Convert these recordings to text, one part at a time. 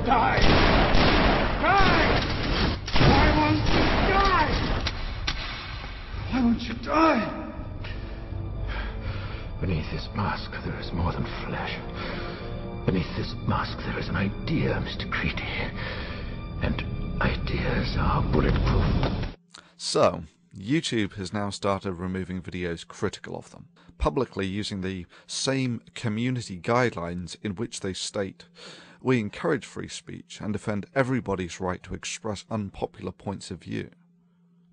Die! Die! Why won't you die? Why won't you die? Beneath this mask, there is more than flesh. Beneath this mask, there is an idea, Mr. Creedy. And ideas are bulletproof. So, YouTube has now started removing videos critical of them, publicly using the same community guidelines in which they state, "We encourage free speech and defend everybody's right to express unpopular points of view,"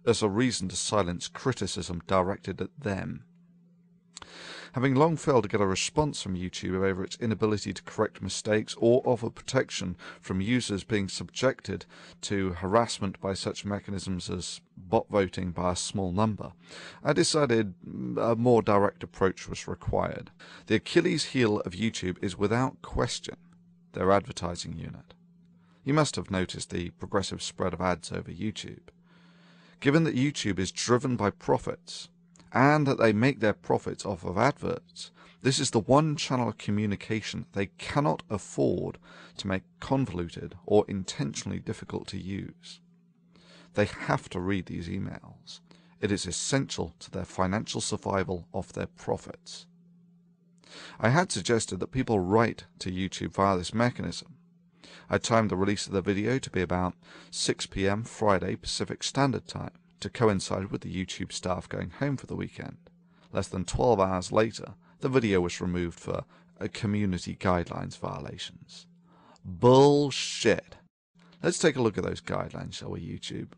as a reason to silence criticism directed at them. Having long failed to get a response from YouTube over its inability to correct mistakes or offer protection from users being subjected to harassment by such mechanisms as bot voting by a small number, I decided a more direct approach was required. The Achilles heel of YouTube is without question their advertising unit. You must have noticed the progressive spread of ads over YouTube. Given that YouTube is driven by profits, and that they make their profits off of adverts, this is the one channel of communication they cannot afford to make convoluted or intentionally difficult to use. They have to read these emails. It is essential to their financial survival of their profits. I had suggested that people write to YouTube via this mechanism. I timed the release of the video to be about 6 p.m. Friday Pacific Standard Time, to coincide with the YouTube staff going home for the weekend. Less than 12 hours later, the video was removed for community guidelines violations. Bullshit. Let's take a look at those guidelines, shall we, YouTube?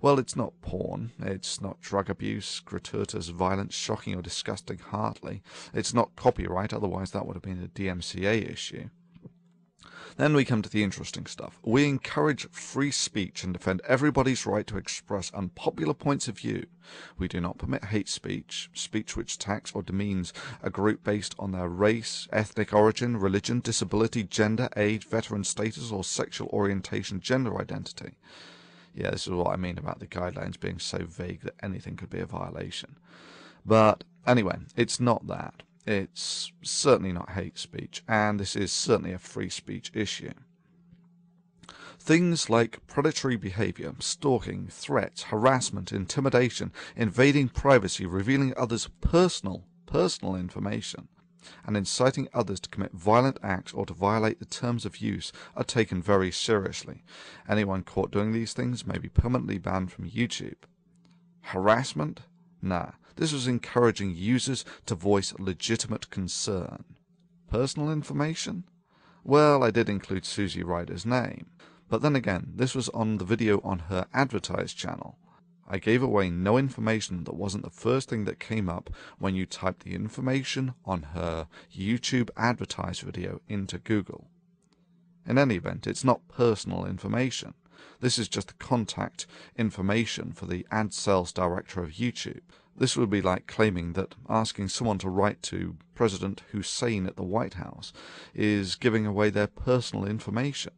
Well, it's not porn, it's not drug abuse, gratuitous violence, shocking or disgusting hardly, it's not copyright, otherwise that would have been a DMCA issue. Then we come to the interesting stuff. We encourage free speech and defend everybody's right to express unpopular points of view. We do not permit hate speech, speech which attacks or demeans a group based on their race, ethnic origin, religion, disability, gender, age, veteran status, or sexual orientation, gender identity. Yeah, this is what I mean about the guidelines being so vague that anything could be a violation. But anyway, it's not that. It's certainly not hate speech, and this is certainly a free speech issue. Things like predatory behavior, stalking, threats, harassment, intimidation, invading privacy, revealing others' personal information, and inciting others to commit violent acts or to violate the terms of use are taken very seriously. Anyone caught doing these things may be permanently banned from YouTube. Harassment? Nah. This was encouraging users to voice legitimate concern. Personal information? Well, I did include Susie Ryder's name. But then again, this was on the video on her advertised channel. I gave away no information that wasn't the first thing that came up when you typed the information on her YouTube advertised video into Google. In any event, it's not personal information. This is just the contact information for the ad sales director of YouTube. This would be like claiming that asking someone to write to President Hussein at the White House is giving away their personal information.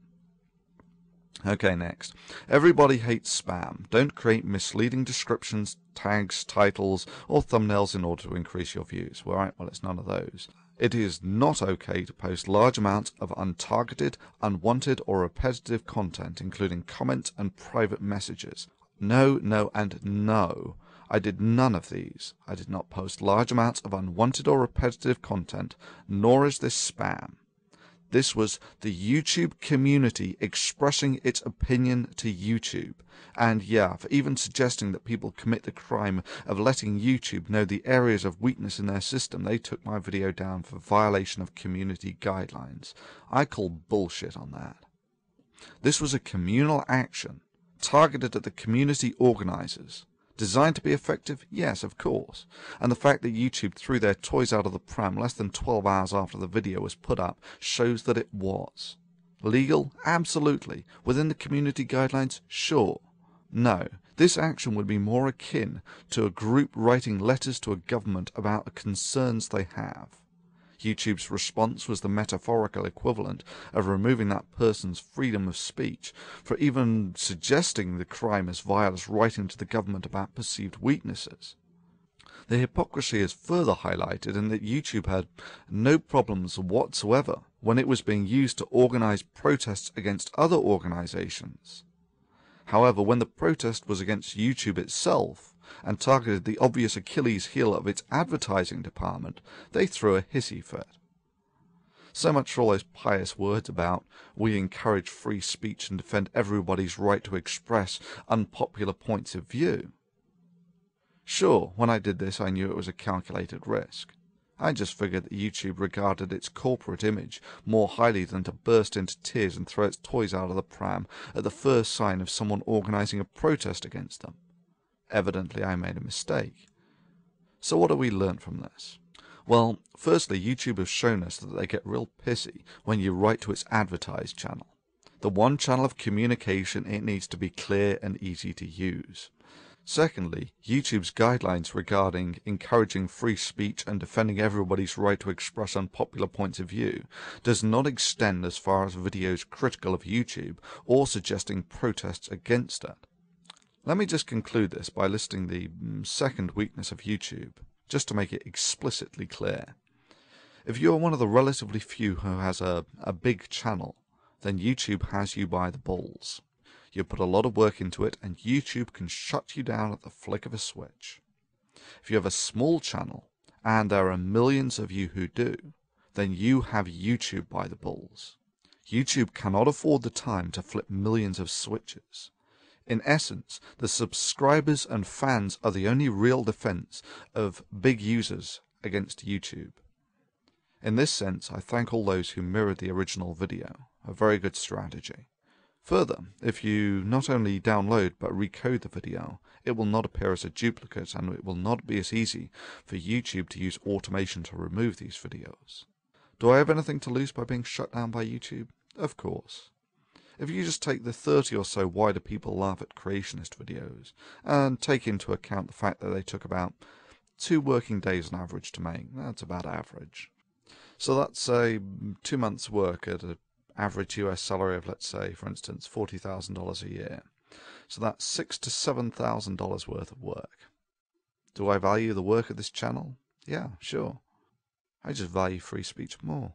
Okay, next. Everybody hates spam. Don't create misleading descriptions, tags, titles, or thumbnails in order to increase your views. Well, right, well, it's none of those. It is not okay to post large amounts of untargeted, unwanted, or repetitive content, including comments and private messages. No, no, and no. I did none of these. I did not post large amounts of unwanted or repetitive content, nor is this spam. This was the YouTube community expressing its opinion to YouTube. And yeah, for even suggesting that people commit the crime of letting YouTube know the areas of weakness in their system, they took my video down for violation of community guidelines. I call bullshit on that. This was a communal action, targeted at the community organizers. Designed to be effective? Yes, of course. And the fact that YouTube threw their toys out of the pram less than 12 hours after the video was put up shows that it was. Legal? Absolutely. Within the community guidelines? Sure. No. This action would be more akin to a group writing letters to a government about the concerns they have. YouTube's response was the metaphorical equivalent of removing that person's freedom of speech for even suggesting the crime as vile as writing to the government about perceived weaknesses. The hypocrisy is further highlighted in that YouTube had no problems whatsoever when it was being used to organize protests against other organizations. However, when the protest was against YouTube itself and targeted the obvious Achilles heel of its advertising department, they threw a hissy fit. So much for all those pious words about we encourage free speech and defend everybody's right to express unpopular points of view. Sure, when I did this I knew it was a calculated risk. I just figured that YouTube regarded its corporate image more highly than to burst into tears and throw its toys out of the pram at the first sign of someone organizing a protest against them. Evidently I made a mistake. So what have we learnt from this? Well, firstly, YouTube has shown us that they get real pissy when you write to its advertised channel. The one channel of communication, it needs to be clear and easy to use. Secondly, YouTube's guidelines regarding encouraging free speech and defending everybody's right to express unpopular points of view does not extend as far as videos critical of YouTube or suggesting protests against it. Let me just conclude this by listing the second weakness of YouTube, just to make it explicitly clear. If you are one of the relatively few who has a big channel, then YouTube has you by the balls. You put a lot of work into it, and YouTube can shut you down at the flick of a switch. If you have a small channel, and there are millions of you who do, then you have YouTube by the balls. YouTube cannot afford the time to flip millions of switches. In essence, the subscribers and fans are the only real defense of big users against YouTube. In this sense, I thank all those who mirrored the original video. A very good strategy. Further, if you not only download but recode the video, it will not appear as a duplicate, and it will not be as easy for YouTube to use automation to remove these videos. Do I have anything to lose by being shut down by YouTube? Of course. If you just take the 30 or so Why Do People Laugh at Creationist videos, and take into account the fact that they took about 2 working days on average to make, that's about average. So that's say 2 months' work at an average US salary of, let's say, for instance, $40,000 a year. So that's $6,000 to $7,000 worth of work. Do I value the work of this channel? Yeah, sure. I just value free speech more.